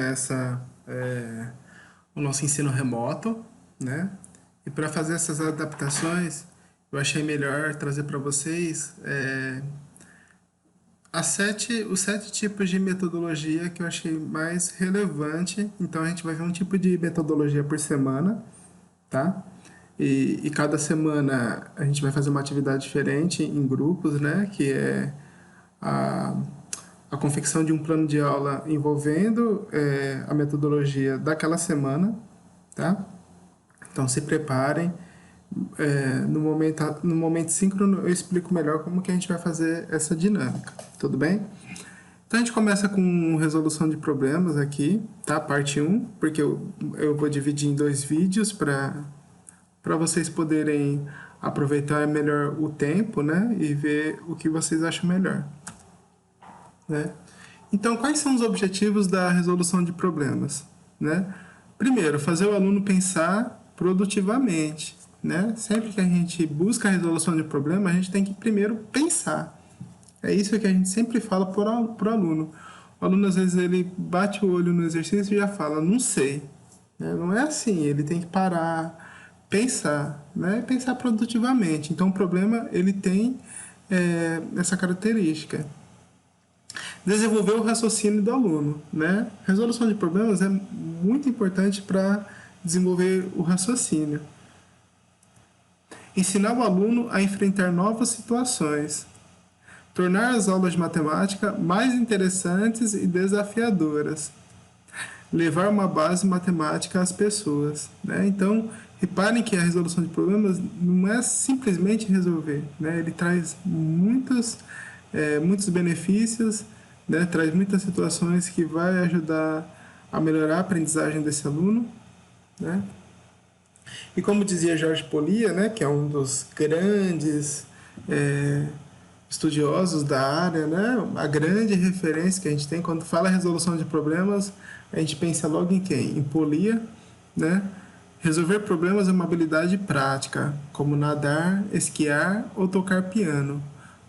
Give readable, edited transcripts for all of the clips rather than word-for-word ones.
começa o nosso ensino remoto, né? E para fazer essas adaptações, eu achei melhor trazer para vocês os 7 tipos de metodologia que eu achei mais relevante. Então a gente vai ver um tipo de metodologia por semana, tá? E cada semana a gente vai fazer uma atividade diferente em grupos, né? Que é a, a confecção de um plano de aula envolvendo a metodologia daquela semana, tá? Então se preparem. No momento síncrono eu explico melhor como que a gente vai fazer essa dinâmica, tudo bem? Então a gente começa com resolução de problemas aqui, tá? Parte 1, porque eu vou dividir em 2 vídeos para vocês poderem aproveitar melhor o tempo, né? E ver o que vocês acham melhor, né? Então, quais são os objetivos da resolução de problemas, né? Primeiro, fazer o aluno pensar produtivamente, né? Sempre que a gente busca a resolução de problema, a gente tem que primeiro pensar. É isso que a gente sempre fala para o aluno. O aluno, às vezes, ele bate o olho no exercício e já fala, não sei. Né? Não é assim, ele tem que parar, pensar, né? Pensar produtivamente. Então, o problema, ele tem essa característica. Desenvolver o raciocínio do aluno, né? Resolução de problemas é muito importante para desenvolver o raciocínio. Ensinar o aluno a enfrentar novas situações. Tornar as aulas de matemática mais interessantes e desafiadoras. Levar uma base matemática às pessoas, né? Então, reparem que a resolução de problemas não é simplesmente resolver, né? Ele traz muitos benefícios, né? Traz muitas situações que vai ajudar a melhorar a aprendizagem desse aluno, né? E como dizia Jorge Poliya, né, que é um dos grandes estudiosos da área, né, a grande referência que a gente tem quando fala resolução de problemas, a gente pensa logo em quem? Em Poliya, né? Resolver problemas é uma habilidade prática, como nadar, esquiar ou tocar piano.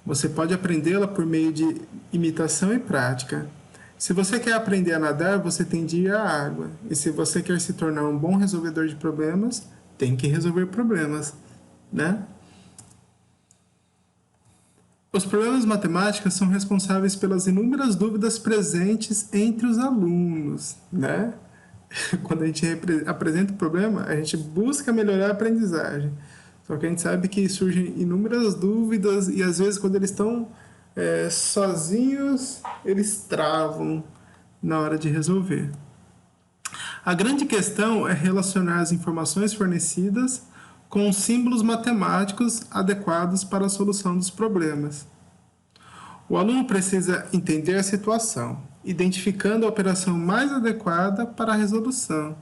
Você pode aprendê-la por meio de imitação e prática. Se você quer aprender a nadar, você tem de ir à água. E se você quer se tornar um bom resolvedor de problemas, tem que resolver problemas, né? Os problemas matemáticos são responsáveis pelas inúmeras dúvidas presentes entre os alunos, né? Quando a gente apresenta o problema, a gente busca melhorar a aprendizagem. Só que a gente sabe que surgem inúmeras dúvidas e às vezes quando eles estão sozinhos, eles travam na hora de resolver. A grande questão é relacionar as informações fornecidas com símbolos matemáticos adequados para a solução dos problemas. O aluno precisa entender a situação, identificando a operação mais adequada para a resolução.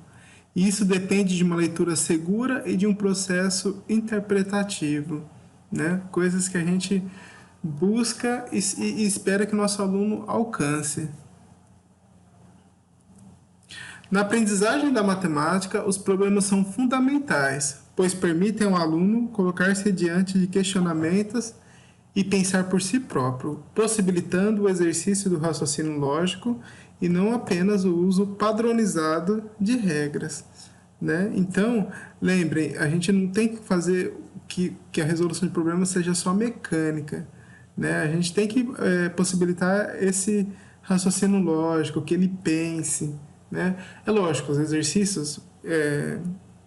E isso depende de uma leitura segura e de um processo interpretativo, né? Coisas que a gente busca e espera que o nosso aluno alcance. Na aprendizagem da matemática, os problemas são fundamentais, pois permitem ao aluno colocar-se diante de questionamentos e pensar por si próprio, possibilitando o exercício do raciocínio lógico e não apenas o uso padronizado de regras, né? Então, lembrem, a gente não tem que fazer que a resolução de problemas seja só mecânica, né? A gente tem que possibilitar esse raciocínio lógico, que ele pense, né? É lógico, os exercícios,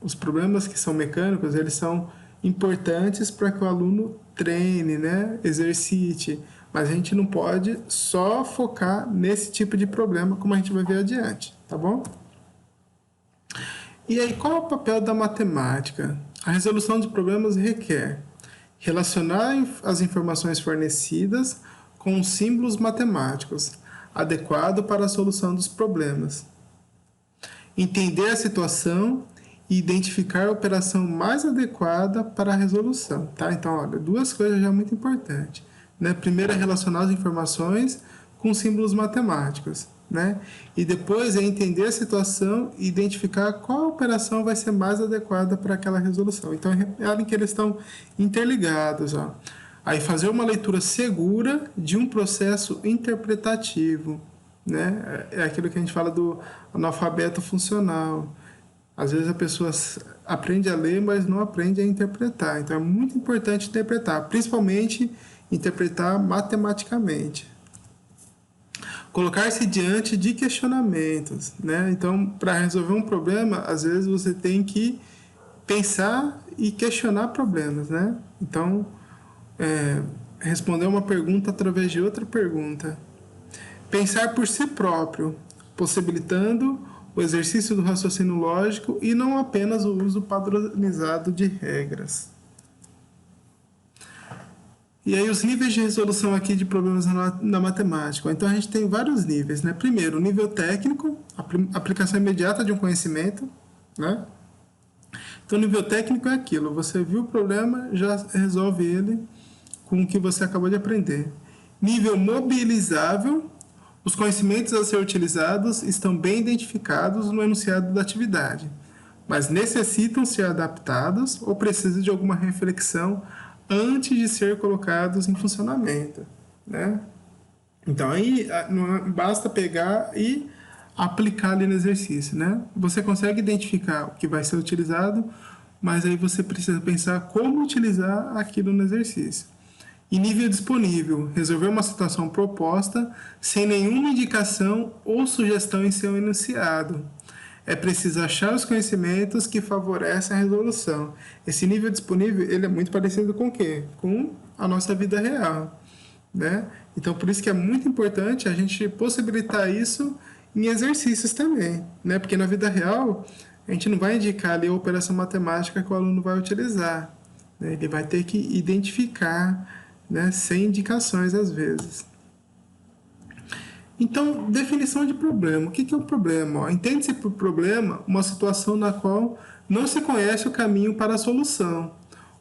os problemas que são mecânicos, eles são importantes para que o aluno treine, né? Exercite, mas a gente não pode só focar nesse tipo de problema, como a gente vai ver adiante, tá bom? E aí, qual é o papel da matemática? A resolução de problemas requer relacionar as informações fornecidas com símbolos matemáticos, adequado para a solução dos problemas. Entender a situação e identificar a operação mais adequada para a resolução, tá? Então, olha, 2 coisas já muito importantes, né? Primeiro é relacionar as informações com símbolos matemáticos, né? E depois é entender a situação e identificar qual operação vai ser mais adequada para aquela resolução. Então, reparem que eles estão interligados, ó. Aí, fazer uma leitura segura de um processo interpretativo, né? É aquilo que a gente fala do analfabeto funcional. Às vezes a pessoa aprende a ler, mas não aprende a interpretar. Então é muito importante interpretar, principalmente interpretar matematicamente. Colocar-se diante de questionamentos, né? Então, para resolver um problema, às vezes você tem que pensar e questionar problemas, né? Então, responder uma pergunta através de outra pergunta. Pensar por si próprio, possibilitando o exercício do raciocínio lógico e não apenas o uso padronizado de regras. E aí os níveis de resolução aqui de problemas na matemática. Então a gente tem vários níveis, né? Primeiro, o nível técnico, aplicação imediata de um conhecimento, né? Então o nível técnico é aquilo, você viu o problema, já resolve ele com o que você acabou de aprender. Nível mobilizável, os conhecimentos a ser utilizados estão bem identificados no enunciado da atividade, mas necessitam ser adaptados ou precisam de alguma reflexão antes de ser colocados em funcionamento, né? Então aí não basta pegar e aplicar ali no exercício, né? Você consegue identificar o que vai ser utilizado, mas aí você precisa pensar como utilizar aquilo no exercício. E nível disponível, resolver uma situação proposta sem nenhuma indicação ou sugestão em seu enunciado. É preciso achar os conhecimentos que favorecem a resolução. Esse nível disponível, ele é muito parecido com o quê? Com a nossa vida real, né? Então, por isso que é muito importante a gente possibilitar isso em exercícios também, né? Porque na vida real, a gente não vai indicar ali a operação matemática que o aluno vai utilizar, né? Ele vai ter que identificar, né? Sem indicações às vezes. Então, definição de problema. O que é um problema? Entende-se por problema uma situação na qual não se conhece o caminho para a solução.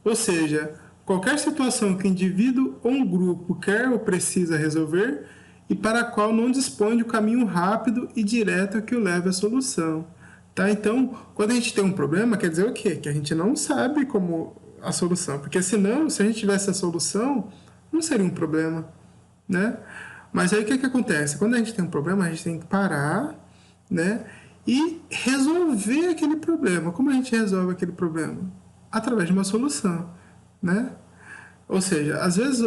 Ou seja, qualquer situação que o indivíduo ou um grupo quer ou precisa resolver e para a qual não dispõe de um caminho rápido e direto que o leve à solução. Tá? Então, quando a gente tem um problema, quer dizer o quê? Que a gente não sabe como a solução. Porque senão, se a gente tivesse a solução, não seria um problema, né? Mas aí o que acontece? Quando a gente tem um problema, a gente tem que parar, né? E resolver aquele problema. Como a gente resolve aquele problema? Através de uma solução, né? Ou seja, às vezes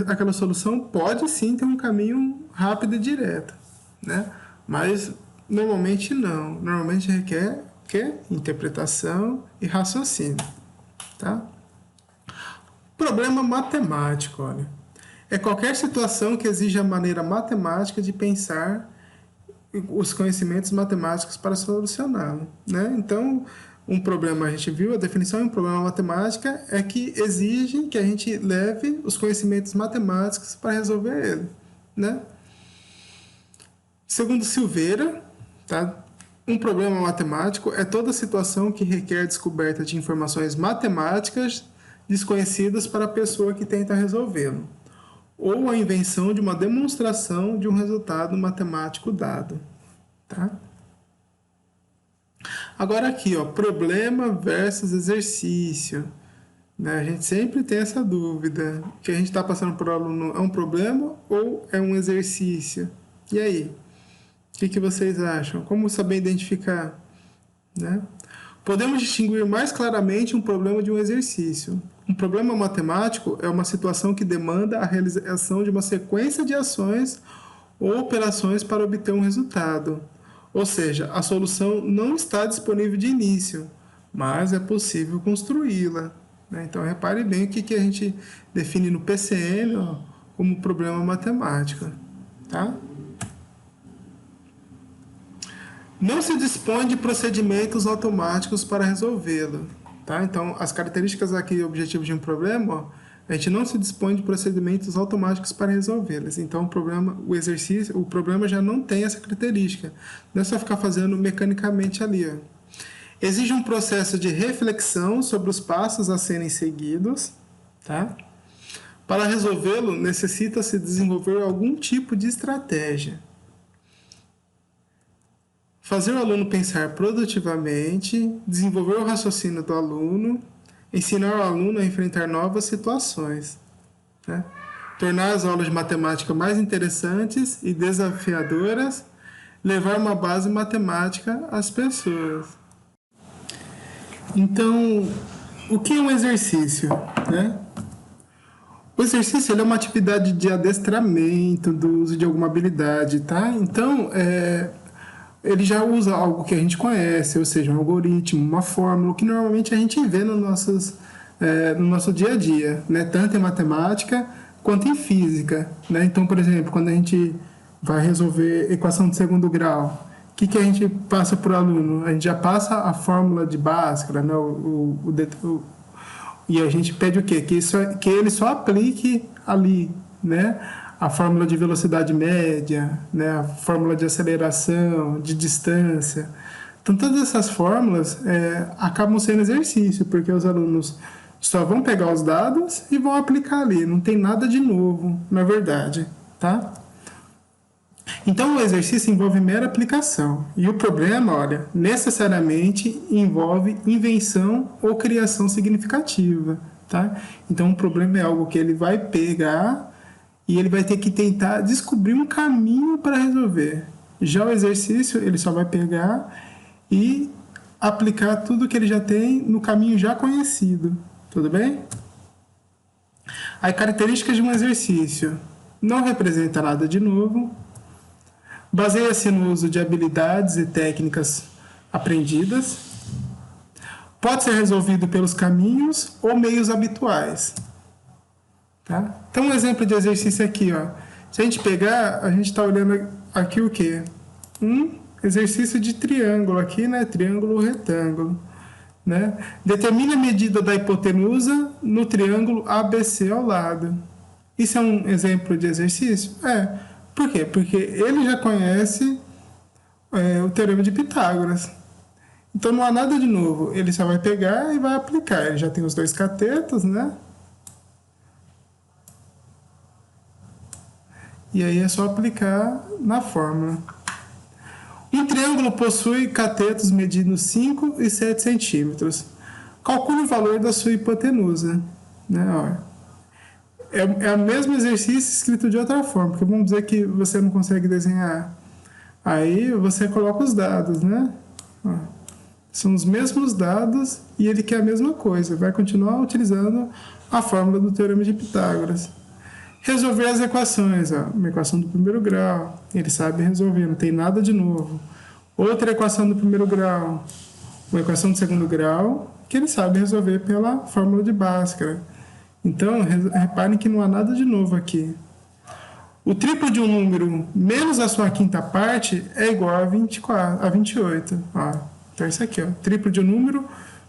aquela solução pode sim ter um caminho rápido e direto, né? Mas normalmente não. Normalmente requer interpretação e raciocínio, tá? Problema matemático, olha. É qualquer situação que exija a maneira matemática de pensar os conhecimentos matemáticos para solucioná-lo, né? Então, um problema, a gente viu, a definição de um problema matemático é que exige que a gente leve os conhecimentos matemáticos para resolver ele, né? Segundo Silveira, tá? Um problema matemático é toda situação que requer descoberta de informações matemáticas desconhecidas para a pessoa que tenta resolvê-lo, ou a invenção de uma demonstração de um resultado matemático dado, tá? Agora aqui, ó, problema versus exercício, né? A gente sempre tem essa dúvida, que a gente está passando por aluno é um problema ou é um exercício? E aí? O que vocês acham? Como saber identificar, né? Podemos distinguir mais claramente um problema de um exercício. Um problema matemático é uma situação que demanda a realização de uma sequência de ações ou operações para obter um resultado. Ou seja, a solução não está disponível de início, mas é possível construí-la, né? Então, repare bem o que a gente define no PCN, ó, como problema matemático, tá? Não se dispõe de procedimentos automáticos para resolvê-lo, tá? Então, as características aqui objetivos de um problema, ó, a gente não se dispõe de procedimentos automáticos para resolvê-los. Então, o problema já não tem essa característica. Não é só ficar fazendo mecanicamente ali, ó. Exige um processo de reflexão sobre os passos a serem seguidos, tá? Para resolvê-lo, necessita-se desenvolver algum tipo de estratégia. Fazer o aluno pensar produtivamente, desenvolver o raciocínio do aluno, ensinar o aluno a enfrentar novas situações, né? tornar as aulas de matemática mais interessantes e desafiadoras, levar uma base matemática às pessoas. Então, o que é um exercício, né? O exercício ele é uma atividade de adestramento, do uso de alguma habilidade, tá? Então, ele já usa algo que a gente conhece, ou seja, um algoritmo, uma fórmula, que normalmente a gente vê no nosso dia a dia, né? Tanto em matemática quanto em física, né? Então, por exemplo, quando a gente vai resolver equação de segundo grau, o que a gente passa para o aluno? A gente já passa a fórmula de Bhaskara, né? E a gente pede o quê? Que ele só aplique ali, né? A fórmula de velocidade média, né? A fórmula de aceleração, de distância. Então, todas essas fórmulas acabam sendo exercício, porque os alunos só vão pegar os dados e vão aplicar ali. Não tem nada de novo, na verdade, tá? Então, o exercício envolve mera aplicação. E o problema, olha, necessariamente envolve invenção ou criação significativa, tá? Então, o problema é algo que ele vai pegar e ele vai ter que tentar descobrir um caminho para resolver. Já o exercício, ele só vai pegar e aplicar tudo que ele já tem no caminho já conhecido. Tudo bem? As características de um exercício: não representa nada de novo, baseia-se no uso de habilidades e técnicas aprendidas, pode ser resolvido pelos caminhos ou meios habituais. Tá? Então, um exemplo de exercício aqui, ó. Se a gente pegar, a gente está olhando aqui o quê? Um exercício de triângulo aqui, né? Triângulo retângulo. Né? Determine a medida da hipotenusa no triângulo ABC ao lado. Isso é um exemplo de exercício? Por quê? Porque ele já conhece o teorema de Pitágoras. Então não há nada de novo. Ele só vai pegar e vai aplicar. Ele já tem os dois catetos, né? E aí é só aplicar na fórmula. Um triângulo possui catetos medindo 5 e 7 centímetros. Calcule o valor da sua hipotenusa. Né? É o mesmo exercício escrito de outra forma, porque vamos dizer que você não consegue desenhar. Aí você coloca os dados, né? São os mesmos dados e ele quer a mesma coisa. Vai continuar utilizando a fórmula do teorema de Pitágoras. Resolver as equações. Uma equação do primeiro grau. Ele sabe resolver, não tem nada de novo. Outra equação do primeiro grau. Uma equação do segundo grau, que ele sabe resolver pela fórmula de Bhaskara. Então, reparem que não há nada de novo aqui. O triplo de um número menos a sua quinta parte é igual a 28. Então, isso aqui, triplo de um número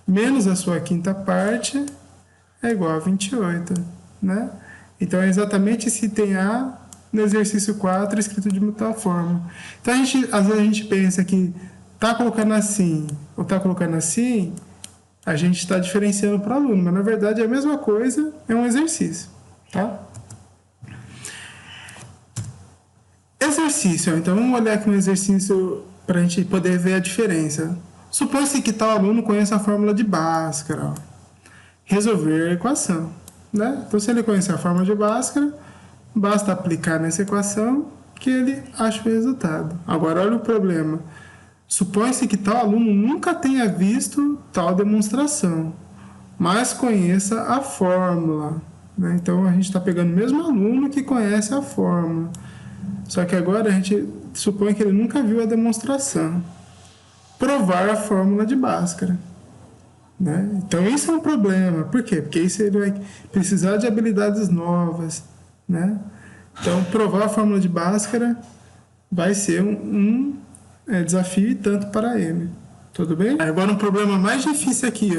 menos a sua quinta parte é igual a 28. Né? Então, é exatamente esse item A no exercício 4 escrito de tal forma. Então, às vezes a gente pensa que está colocando assim ou está colocando assim, a gente está diferenciando para o aluno, mas na verdade é a mesma coisa, é um exercício. Tá? Exercício. Então, vamos olhar aqui um exercício para a gente poder ver a diferença. Supõe-se que tal aluno conheça a fórmula de Bhaskara. Resolver a equação. Né? Então, se ele conhecer a fórmula de Bhaskara, basta aplicar nessa equação que ele acha o resultado. Agora, olha o problema. Supõe-se que tal aluno nunca tenha visto tal demonstração, mas conheça a fórmula. Né? Então, a gente está pegando o mesmo aluno que conhece a fórmula. Só que agora a gente supõe que ele nunca viu a demonstração. Provar a fórmula de Bhaskara. Né? Então, isso é um problema. Por quê? Porque isso ele vai precisar de habilidades novas. Né? Então, provar a fórmula de Bhaskara vai ser um desafio e tanto para ele. Tudo bem? Agora, um problema mais difícil aqui.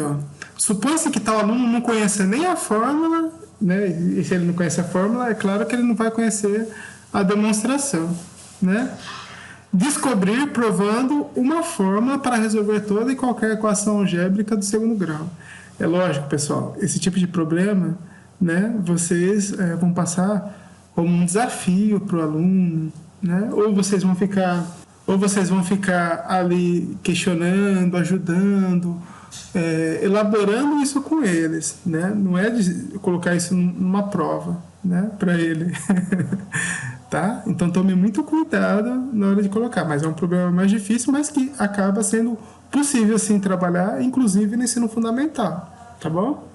Supõe-se que tal aluno não conheça nem a fórmula, né? E se ele não conhece a fórmula, é claro que ele não vai conhecer a demonstração. Né? Descobrir provando uma fórmula para resolver toda e qualquer equação algébrica do segundo grau. É lógico, pessoal, esse tipo de problema, né, vocês vão passar como um desafio para o aluno, né? Ou vocês vão ficar ali questionando, ajudando, elaborando isso com eles, né? Não é de colocar isso numa prova, né, para ele. Tá? Então tome muito cuidado na hora de colocar, mas é um problema mais difícil, mas que acaba sendo possível sim trabalhar, inclusive no ensino fundamental, tá bom?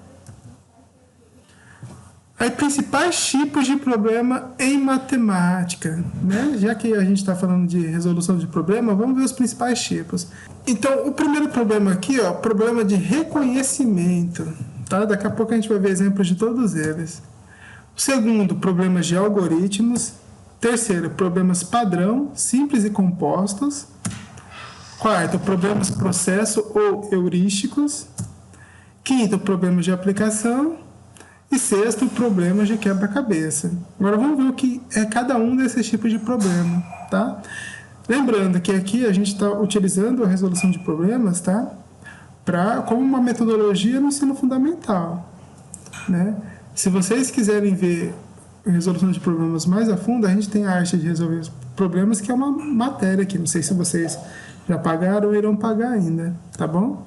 Aí, principais tipos de problema em matemática, né? Já que a gente está falando de resolução de problema, vamos ver os principais tipos. Então, o primeiro problema aqui, ó, problema de reconhecimento, tá? Daqui a pouco a gente vai ver exemplos de todos eles. O segundo, problemas de algoritmos. Terceiro, problemas padrão, simples e compostos. Quarto, problemas processo ou heurísticos. Quinto, problemas de aplicação. E sexto, problemas de quebra-cabeça. Agora vamos ver o que é cada um desses tipos de problema, tá? Lembrando que aqui a gente está utilizando a resolução de problemas, tá? Como uma metodologia no ensino fundamental, né? Se vocês quiserem ver resolução de problemas mais a fundo, a gente tem a arte de resolver problemas, que é uma matéria aqui. Não sei se vocês já pagaram ou irão pagar ainda, tá bom?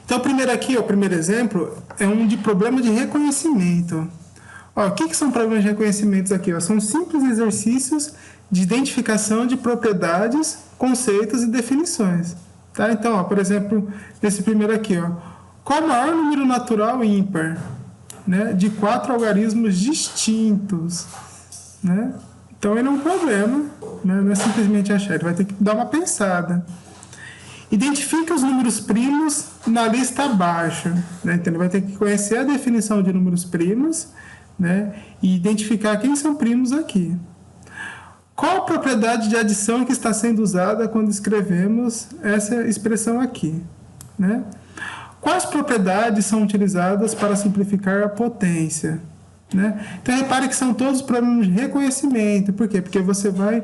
Então, o primeiro aqui, o primeiro exemplo, é um de problema de reconhecimento. Ó, o que são problemas de reconhecimento aqui? Ó? São simples exercícios de identificação de propriedades, conceitos e definições. Tá? Então, ó, por exemplo, nesse primeiro aqui, ó, qual o maior número natural ímpar, né, de 4 algarismos distintos? Né? Então, ele é um problema, né? Não é simplesmente achar, ele vai ter que dar uma pensada. Identifique os números primos na lista abaixo. Né? Então, ele vai ter que conhecer a definição de números primos, né, e identificar quem são primos aqui. Qual a propriedade de adição que está sendo usada quando escrevemos essa expressão aqui? Né? Quais propriedades são utilizadas para simplificar a potência? Né? Então, repare que são todos problemas de reconhecimento. Por quê? Porque você vai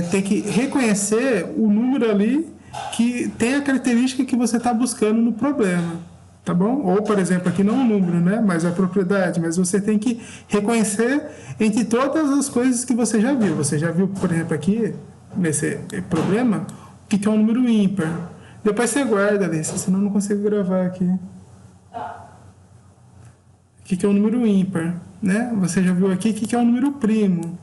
ter que reconhecer o número ali que tem a característica que você está buscando no problema, tá bom? Ou, por exemplo, aqui não o número, né, mas a propriedade, mas você tem que reconhecer entre todas as coisas que você já viu. Você já viu, por exemplo, aqui, nesse problema, o que é um número ímpar. Depois você guarda, Alice, senão eu não consigo gravar aqui. O que é um número ímpar, né? Você já viu aqui o que é um número primo.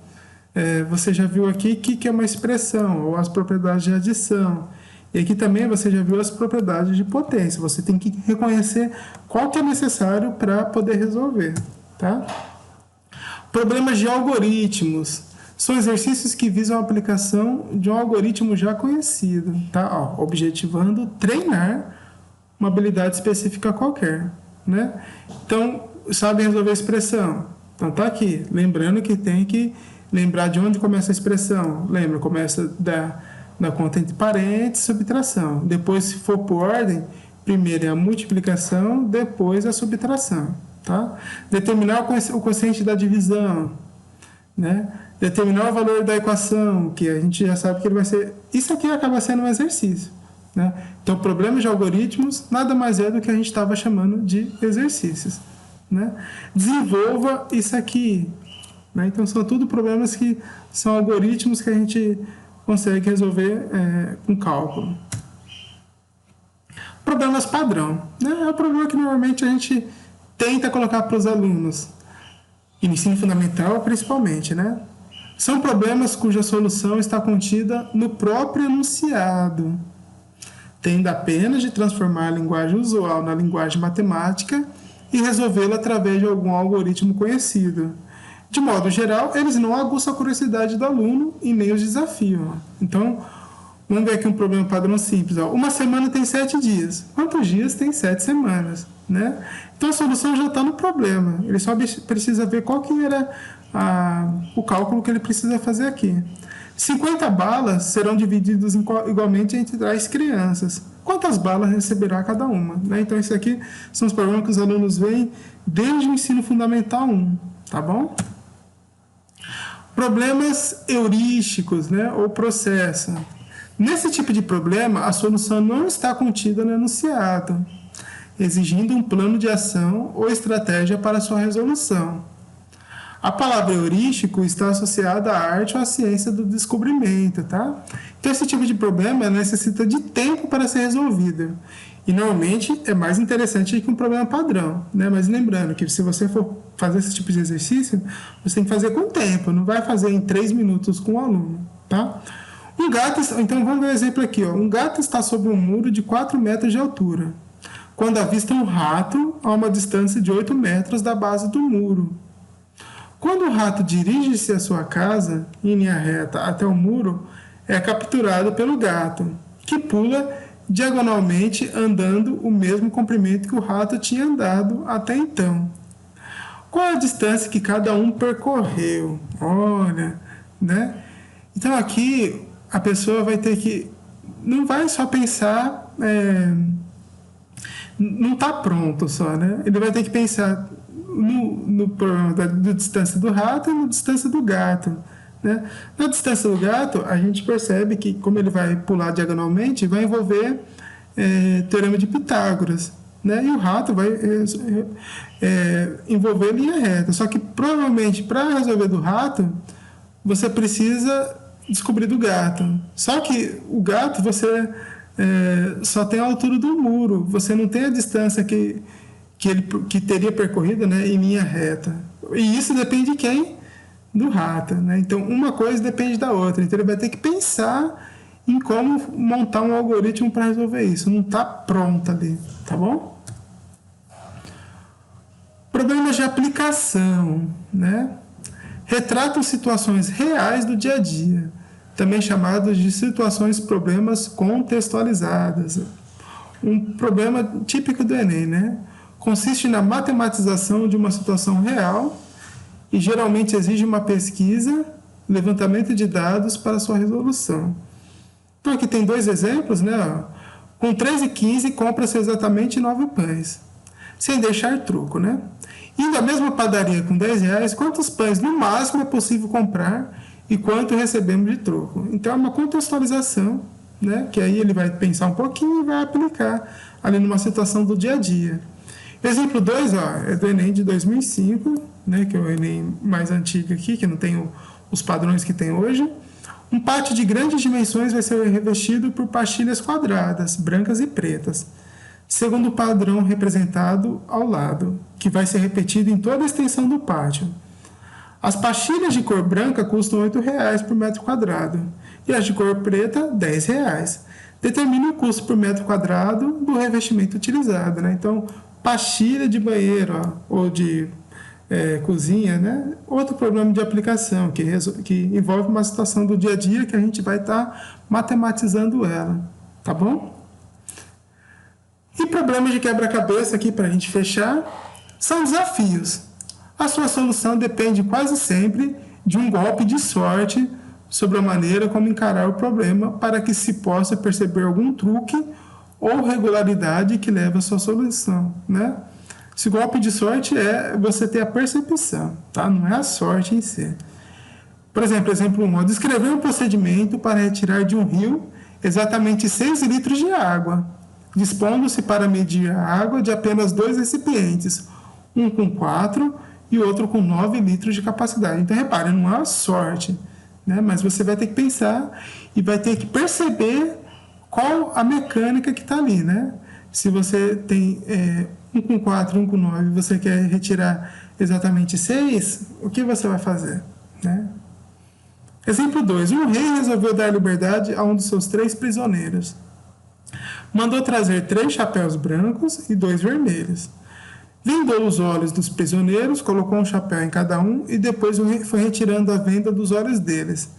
Você já viu aqui o que é uma expressão, ou as propriedades de adição. E aqui também você já viu as propriedades de potência. Você tem que reconhecer qual que é necessário para poder resolver, tá? Problemas de algoritmos. São exercícios que visam a aplicação de um algoritmo já conhecido, tá? Ó, objetivando treinar uma habilidade específica qualquer, né? Então, sabe resolver a expressão? Então, tá aqui. Lembrando que tem que lembrar de onde começa a expressão. Lembra, começa da conta entre parênteses, subtração. Depois, se for por ordem, primeiro é a multiplicação, depois a subtração, tá? Determinar o quociente da divisão, né? Determinar o valor da equação, que a gente já sabe que ele vai ser... Isso aqui acaba sendo um exercício, né? Então, problemas de algoritmos nada mais é do que a gente estava chamando de exercícios, né? Desenvolva isso aqui, né? Então, são tudo problemas que são algoritmos que a gente consegue resolver com cálculo. Problemas padrão, né? É o problema que normalmente a gente tenta colocar para os alunos, e no ensino fundamental principalmente, né? São problemas cuja solução está contida no próprio enunciado, tendo apenas de transformar a linguagem usual na linguagem matemática e resolvê-la através de algum algoritmo conhecido. De modo geral, eles não aguçam a curiosidade do aluno e nem os desafiam. Então, vamos ver aqui um problema padrão simples. Ó. Uma semana tem 7 dias. Quantos dias tem 7 semanas? Né? Então, a solução já está no problema. Ele só precisa ver qual que era o cálculo que ele precisa fazer aqui. 50 balas serão divididas igualmente entre as crianças. Quantas balas receberá cada uma? Né? Então, isso aqui são os problemas que os alunos veem desde o ensino fundamental 1. Tá bom? Problemas heurísticos, né, ou processo. Nesse tipo de problema, a solução não está contida no enunciado, exigindo um plano de ação ou estratégia para sua resolução. A palavra heurístico está associada à arte ou à ciência do descobrimento, tá? Então, esse tipo de problema necessita de tempo para ser resolvido. E, normalmente, é mais interessante que um problema padrão, né? Mas lembrando que se você for fazer esse tipo de exercício, você tem que fazer com tempo, não vai fazer em 3 minutos com o aluno, tá? Um gato, então vamos ver um exemplo aqui, ó. Um gato está sobre um muro de 4 metros de altura, quando avista um rato a uma distância de 8 metros da base do muro. Quando o rato dirige-se à sua casa, em linha reta até o muro, é capturado pelo gato, que pula diagonalmente andando o mesmo comprimento que o rato tinha andado até então. Qual a distância que cada um percorreu? Olha, né? Então aqui a pessoa vai ter que... Não vai só pensar... não está pronto só, né? Ele vai ter que pensar no problema da distância do rato e na distância do gato, né? Na distância do gato, a gente percebe que, como ele vai pular diagonalmente, vai envolver teorema de Pitágoras, né? E o rato vai envolver linha reta. Só que, provavelmente, para resolver do rato, você precisa descobrir do gato. Só que o gato, você só tem a altura do muro, você não tem a distância que ele teria percorrido, né, em linha reta. E isso depende de quem? Do rato, né? Então, uma coisa depende da outra. Então, ele vai ter que pensar em como montar um algoritmo para resolver isso. Não está pronto ali, tá bom? Problemas de aplicação, né? Retratam situações reais do dia a dia, também chamados de problemas contextualizadas. Um problema típico do Enem, né? Consiste na matematização de uma situação real e geralmente exige uma pesquisa, levantamento de dados para sua resolução. Então aqui tem 2 exemplos, né? Com 13,15 compra-se exatamente 9 pães, sem deixar troco, né? Indo à mesma padaria com R$10, quantos pães no máximo é possível comprar e quanto recebemos de troco? Então é uma contextualização, né? Que aí ele vai pensar um pouquinho e vai aplicar ali numa situação do dia a dia. Exemplo 2, é do Enem de 2005, né, que é o Enem mais antigo aqui, que não tem os padrões que tem hoje. Um pátio de grandes dimensões vai ser revestido por pastilhas quadradas, brancas e pretas, segundo o padrão representado ao lado, que vai ser repetido em toda a extensão do pátio. As pastilhas de cor branca custam R$8 por metro quadrado e as de cor preta, R$10. Determine o custo por metro quadrado do revestimento utilizado, né? Então, pastilha de banheiro ou de cozinha, né? Outro problema de aplicação que envolve uma situação do dia a dia que a gente vai estar matematizando ela, tá bom? E problemas de quebra-cabeça aqui para a gente fechar são desafios. A sua solução depende quase sempre de um golpe de sorte sobre a maneira como encarar o problema para que se possa perceber algum truque ou regularidade que leva à sua solução, né? Esse golpe de sorte é você ter a percepção, tá? Não é a sorte em si. Por exemplo, exemplo 1. Descrever um procedimento para retirar de um rio exatamente 6 litros de água, dispondo-se para medir a água de apenas 2 recipientes, um com 4 e outro com 9 litros de capacidade. Então, repare, não é a sorte, né? Mas você vai ter que pensar e vai ter que perceber qual a mecânica que está ali, né? Se você tem um com 4, um com 9, e você quer retirar exatamente 6, o que você vai fazer, né? Exemplo 2. Um rei resolveu dar liberdade a um dos seus 3 prisioneiros. Mandou trazer 3 chapéus brancos e 2 vermelhos. Vendou os olhos dos prisioneiros, colocou um chapéu em cada um e depois foi retirando a venda dos olhos deles.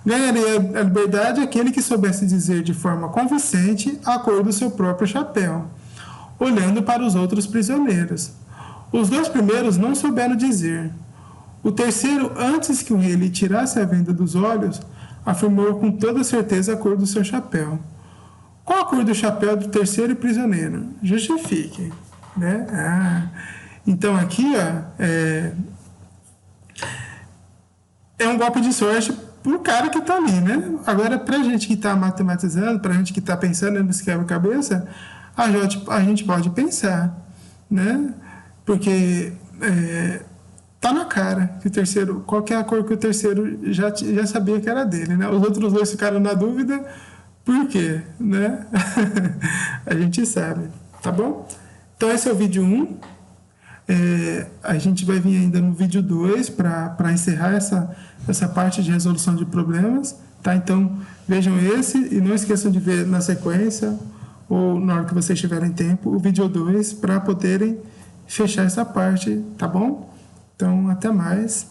Ganharia a liberdade aquele que soubesse dizer de forma convincente a cor do seu próprio chapéu, olhando para os outros prisioneiros. Os 2 primeiros não souberam dizer. O terceiro, antes que o rei lhe tirasse a venda dos olhos, afirmou com toda certeza a cor do seu chapéu. Qual a cor do chapéu do terceiro prisioneiro? Justifique, né? Então aqui é um golpe de sorte pro cara que está ali, né? Agora, para a gente que está matematizando, para a gente que está pensando nesse quebra-cabeça, a gente pode pensar, né? Porque tá na cara que o terceiro, qual que é a cor que o terceiro já sabia que era dele, né? Os outros 2 ficaram na dúvida, por quê, né? A gente sabe, tá bom? Então esse é o vídeo 1. A gente vai vir ainda no vídeo 2 para encerrar essa parte de resolução de problemas, tá? Então, vejam esse e não esqueçam de ver na sequência ou na hora que vocês tiverem tempo o vídeo 2 para poderem fechar essa parte, tá bom? Então, até mais.